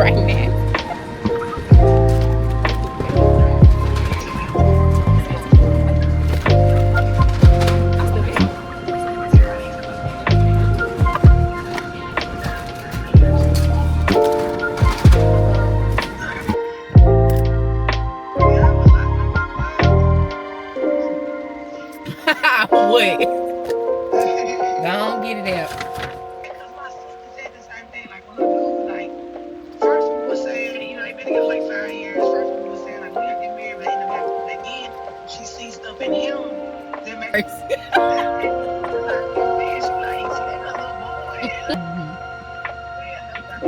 right now. What? Don't get it out. Because my sister said the same thing. Like when I do, like first we was saying, you know, they been together like 5 years. First we was saying like we got to get married, but they never got to. But then she sees stuff in him that makes her like, man, she like, see that little boy. Yeah, that's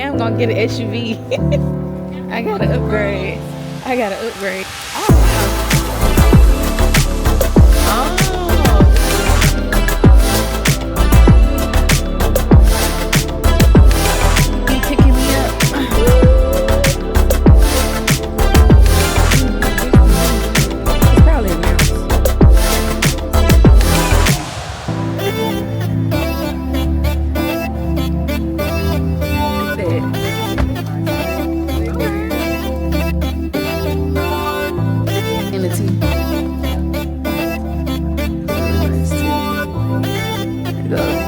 I'm gonna get an SUV. I gotta upgrade. Oh, you picking me up? It's probably a mouse.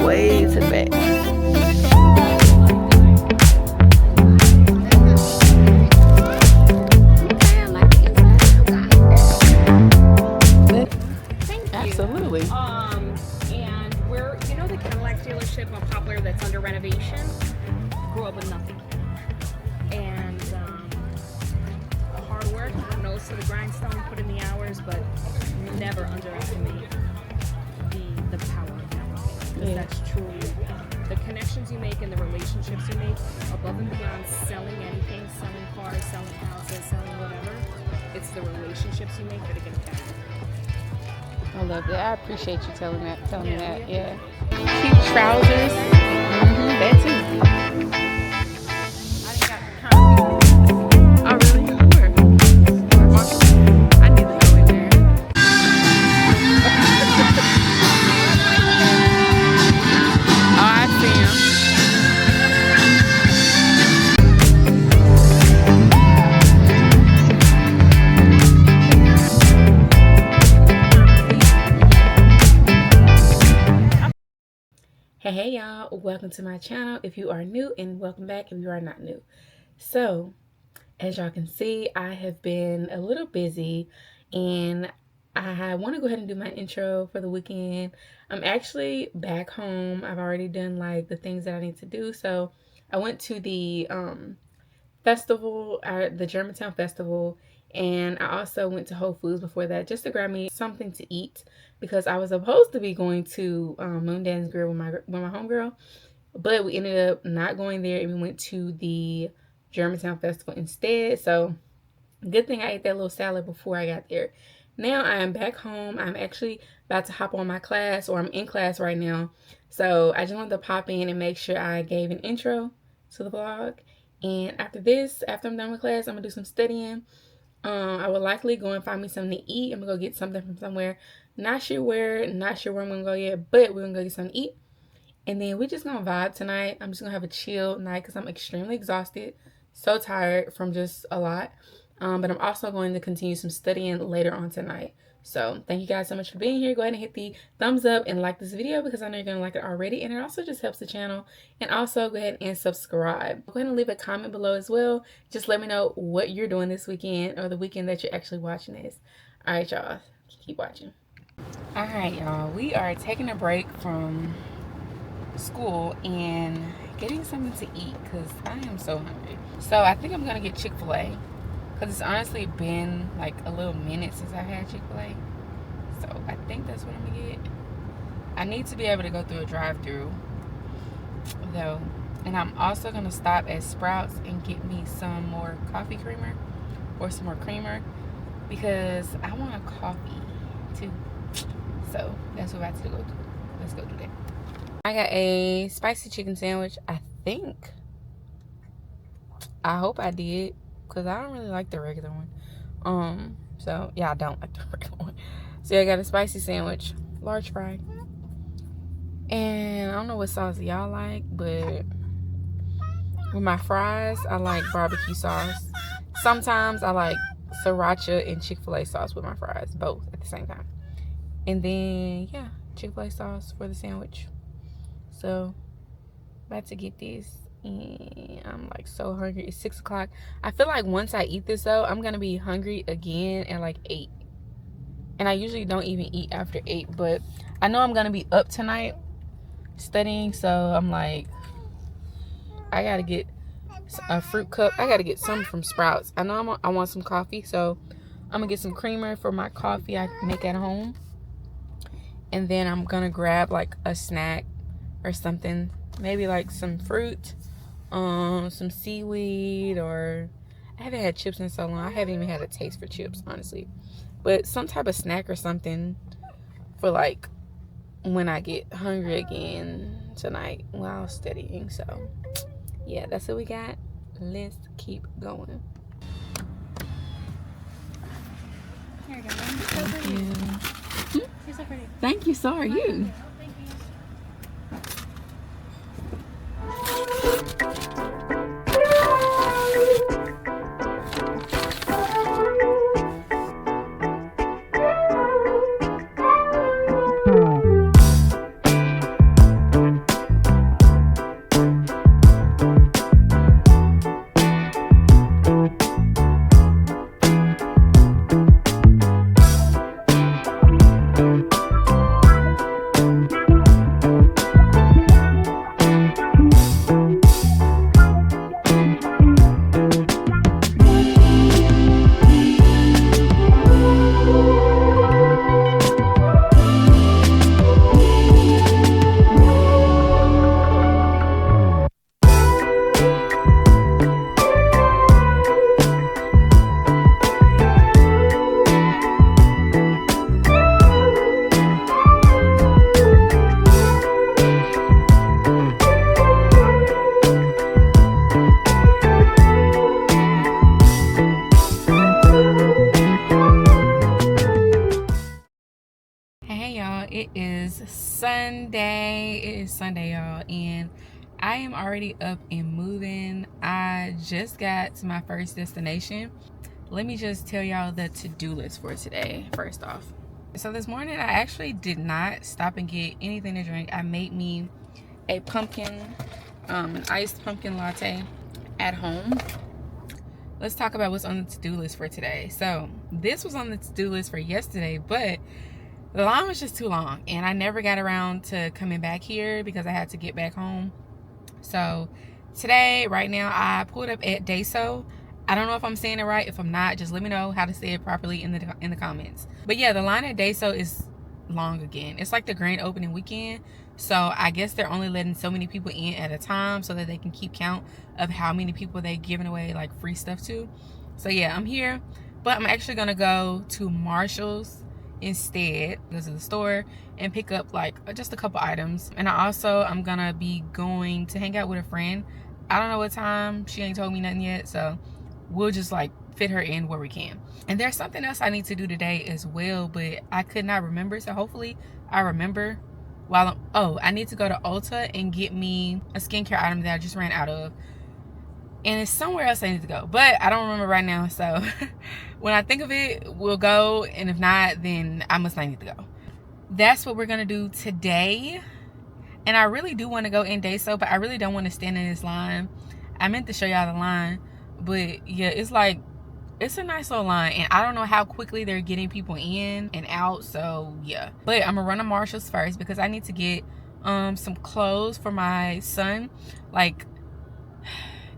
Way to the back. Absolutely. And we're, you know, the Cadillac dealership on Poplar that's under renovation. Grew up with nothing, and hard work, nose to the grindstone, put in the hours, but never underestimate the power of networking. Yeah. That's truly the connections you make and the relationships you make above and beyond selling anything, selling cars, selling houses, selling whatever. It's the relationships you make that are gonna count. I love that. I appreciate you telling me that. Yeah. Cute trousers. That too. Oh, really? Where? I need to go in there. Oh, I see him. Hey y'all, welcome to my channel if you are new, and welcome back if you are not new. So as y'all can see, I have been a little busy and I want to go ahead and do my intro for the weekend. I'm actually back home. I've already done like the things that I need to do. So I went to the festival, the Germantown Festival, and I also went to Whole Foods before that just to grab me something to eat, because I was supposed to be going to Moondance Grill with my homegirl, but we ended up not going there and we went to the Germantown Festival instead. So good thing I ate that little salad before I got there. Now I am back home. I'm actually about to hop on my class, or I'm in class right now. So I just wanted to pop in and make sure I gave an intro to the vlog. And after this, after I'm done with class, I'm gonna do some studying. I would likely go and find me something to eat. I'm gonna go get something from somewhere. Not sure where I'm gonna go yet, but we're gonna go get something to eat. And then we're just gonna vibe tonight. I'm just gonna have a chill night because I'm extremely exhausted, so tired from just a lot. But I'm also going to continue some studying later on tonight. So thank you guys so much for being here. Go ahead and hit the thumbs up and like this video, because I know you're gonna like it already, and it also just helps the channel. And also go ahead and subscribe. Go ahead and leave a comment below as well. Just let me know what you're doing this weekend, or the weekend that you're actually watching this. All right, y'all, keep watching. All right, y'all, we are taking a break from school and getting something to eat because I am so hungry. So I think I'm gonna get Chick-fil-A, because it's honestly been like a little minute since I had Chick-fil-A. So I think that's what I'm gonna get. I need to be able to go through a drive-through though. And I'm also gonna stop at Sprouts and get me some more coffee creamer, or some more creamer, because I want a coffee too. So that's what we're about to go do. Let's go do that. I got a spicy chicken sandwich. I hope I did, because I don't really like the regular one. So yeah, I don't like the regular one. So yeah, I got a spicy sandwich, large fry. And I don't know what sauce y'all like, but with my fries, I like barbecue sauce. Sometimes I like sriracha and Chick-fil-A sauce with my fries, both at the same time. And then yeah, Chick-fil-A sauce for the sandwich. So about to get this, and I'm like so hungry. It's 6 o'clock. I feel like once I eat this though, I'm gonna be hungry again at like 8. And I usually don't even eat after 8, but I know I'm gonna be up tonight studying, so I'm like, I gotta get a fruit cup. I gotta get some from Sprouts. I know I want some coffee, so I'm gonna get some creamer for my coffee I make at home. And then I'm gonna grab like a snack or something, maybe like some fruit, some seaweed, or I haven't had chips in so long. I haven't even had a taste for chips, honestly. But some type of snack or something for like when I get hungry again tonight while studying. So yeah, that's what we got. Let's keep going. Here you go. Thank you. You're so pretty. Thank you. So are you. It is Sunday, y'all, and I am already up and moving. I just got to my first destination. Let me just tell y'all the to-do list for today first off. So this morning I actually did not stop and get anything to drink. I made me a an iced pumpkin latte at home. Let's talk about what's on the to-do list for today. So this was on the to-do list for yesterday, but the line was just too long and I never got around to coming back here because I had to get back home. So today, right now, I pulled up at 𝐿𝐸. I don't know if I'm saying it right. If I'm not, just let me know how to say it properly in the comments. But yeah, the line at 𝐿𝐸 is long again. It's like the grand opening weekend, so I guess they're only letting so many people in at a time so that they can keep count of how many people they're giving away like free stuff to. So yeah, I'm here, but I'm actually gonna go to Marshall's instead, go to the store and pick up like just a couple items. And I'm gonna be going to hang out with a friend. I don't know what time, she ain't told me nothing yet, so we'll just like fit her in where we can. And there's something else I need to do today as well, but I could not remember, so hopefully I remember while I need to go to Ulta and get me a skincare item that I just ran out of, and it's somewhere else I need to go, but I don't remember right now. So when I think of it, we'll go, and if not, then I must not need to go. That's what we're gonna do today. And I really do want to go in 𝐿𝐸, but I really don't want to stand in this line. I meant to show y'all the line, but yeah, it's a nice little line, and I don't know how quickly they're getting people in and out. So yeah, but I'm gonna run to Marshall's first because I need to get some clothes for my son. Like,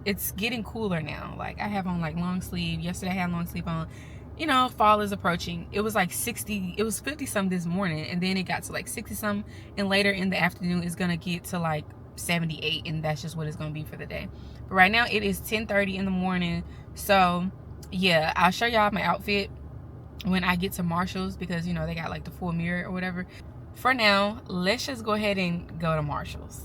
it's getting cooler now. Like, I have on like long sleeve. Yesterday I had long sleeve on. You know, fall is approaching. It was like 60, it was 50 some this morning, and then it got to like 60 some, and later in the afternoon it's gonna get to like 78, and that's just what it's gonna be for the day. But right now it is 10:30 in the morning. So yeah, I'll show y'all my outfit when I get to Marshall's, because you know they got like the full mirror or whatever. For now, let's just go ahead and go to Marshall's.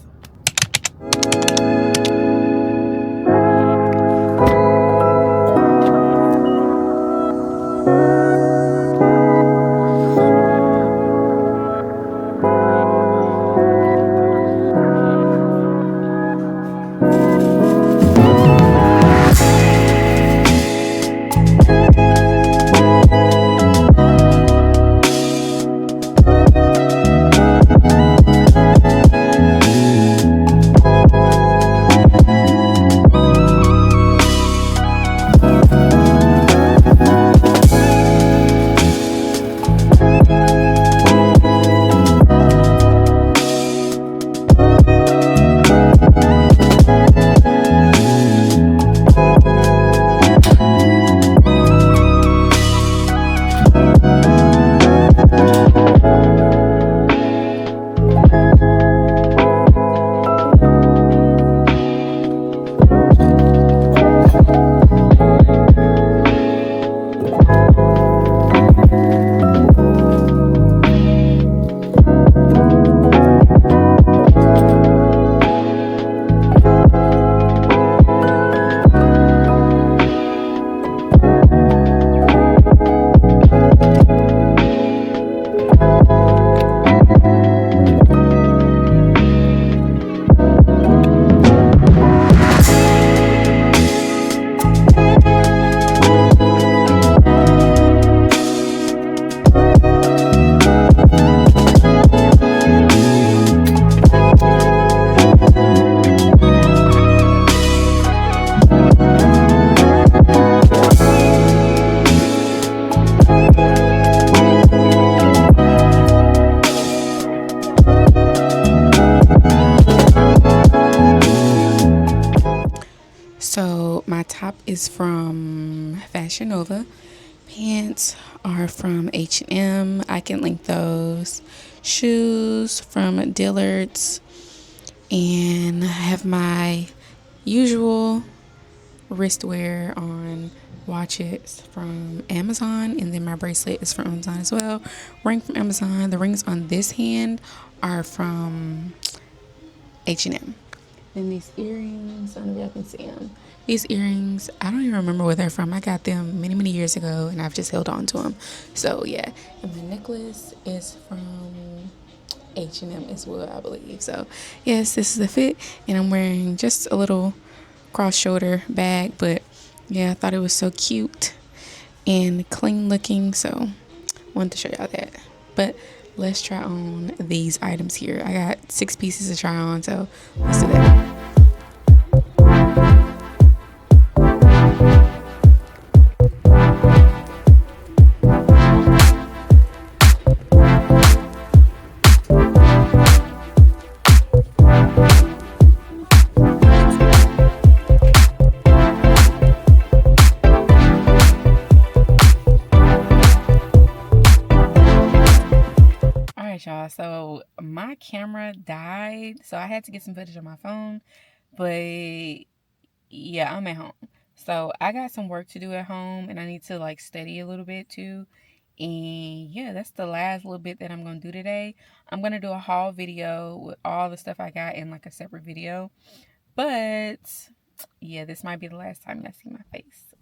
So my top is from Fashion Nova. Pants are from H&M. I can link those. Shoes from Dillard's. And I have my usual wristwear on, watches from Amazon, and then my bracelet is from Amazon as well. Ring from Amazon. The rings on this hand are from H&M. Then these earrings, I don't know if y'all can see them. These earrings, I don't even remember where they're from. I got them many, many years ago, and I've just held on to them. So yeah, and the necklace is from H&M as well, I believe. So yes, this is the fit, and I'm wearing just a little cross shoulder bag, but yeah, I thought it was so cute and clean looking, so wanted to show y'all that. But let's try on these items here. I got 6 pieces to try on, so let's do that. Y'all, so my camera died, so I had to get some footage on my phone, but yeah, I'm at home, so I got some work to do at home, and I need to like study a little bit too. And yeah, that's the last little bit that I'm gonna do today. I'm gonna do a haul video with all the stuff I got in like a separate video, but yeah, this might be the last time y'all see my face.